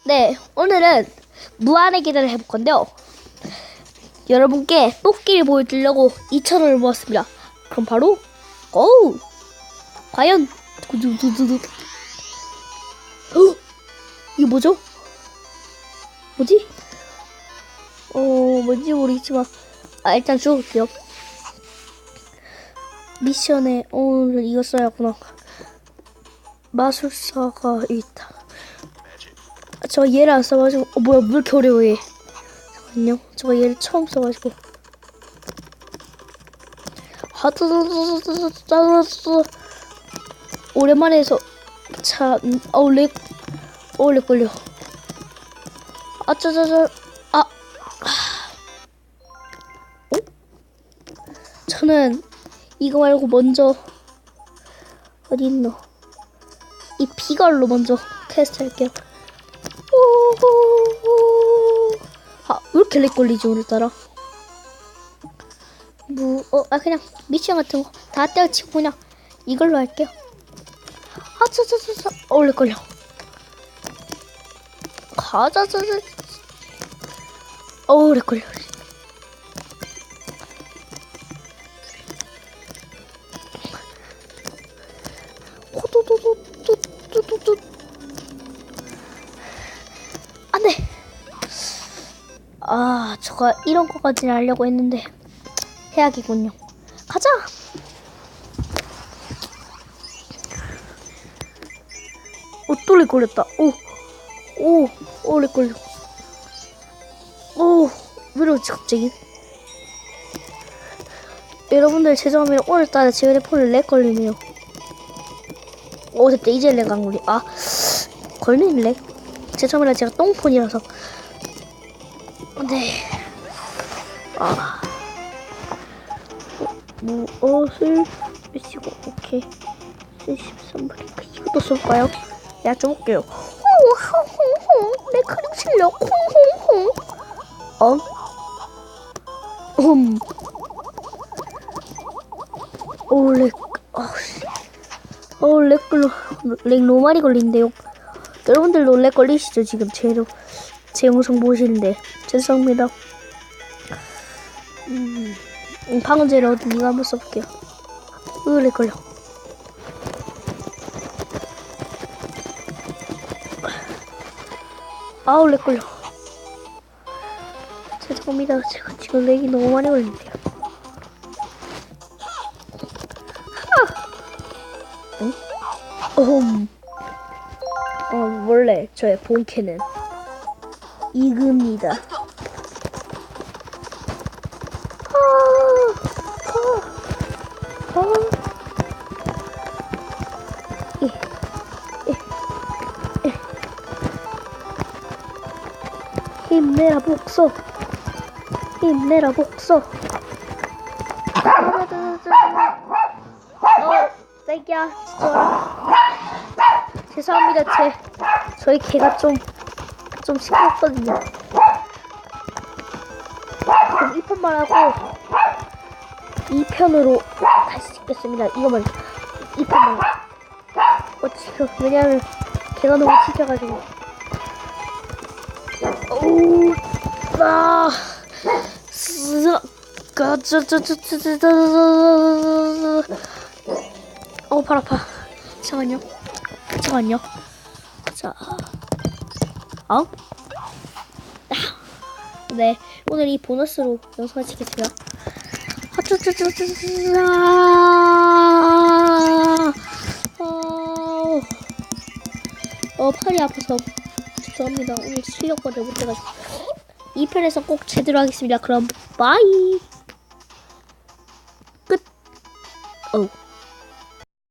네, 오늘은 무한의 계단을 해볼 건데요. 여러분께 뽑기를 보여주려고 2,000원을 모았습니다. 그럼 바로 고! 과연 두두두두. 이게 뭐죠? 뭐지? 뭔지 모르겠지만 일단 죽을게요. 미션에 오늘 이거 써야 하구나. 마술사가 있다. 저 얘를 안 써가지고 뭐야, 왜 이렇게 어려워 얘. 잠깐만요, 저 얘를 처음 써가지고. 오랜만에 해서 참 렉 걸려. 저는 이거 말고 먼저 어디 있노? 이 비걸로 먼저 테스트 할게요. 왜 이렇게 렉 걸리지 오늘따라? 그냥 미션 같은 거 다 떼어치고 그냥 이걸로 할게요. 렉 걸려. 렉 걸려. 안돼. 저가 이런 거까지는 하려고 했는데 해야겠군요. 가자. 또 렉 걸렸다. 렉 걸려. 왜 이러지 갑자기? 여러분들 죄송합니다. 오늘따라 제 휴대폰에 렉 걸리네요. 됐다. 이제 렉 안 걸리. 걸리는 렉? 죄송합니다. 제가 똥폰이라서. 네. 무엇을 미치고 오케이. 73브레이크 이것도 쏠까요? 야, 좀 볼게요. 내 그림 실력. 렉 너무 많이 걸린대요. 여러분들도 렉 걸리시죠? 지금 제 영상 보시는데 죄송합니다. 방금 전에 어디 이거 한번 써볼게요. 렉 걸려. 렉 걸려. 죄송합니다. 제가 지금 렉이 너무 많이 걸린대요. 원래 저의 본캐는 이그입니다. 힘내라 복서. 힘내라 복서. 땡기야 진짜. 죄송합니다. 저희 개가 좀 시끄럽거든요. 그럼 1편만 하고 2편으로 다시 찍겠습니다. 이거만 2편만. 지금 왜냐면 개가 너무 짖혀가지고. 발 아파. 잠깐만요. 자, 네, 오늘 이 보너스로 영상을 찍겠습니다. 팔이 아파서 죄송합니다. 오늘 실력거를 못해가지고 2편에서 꼭 제대로 하겠습니다. 그럼 바이. 끝.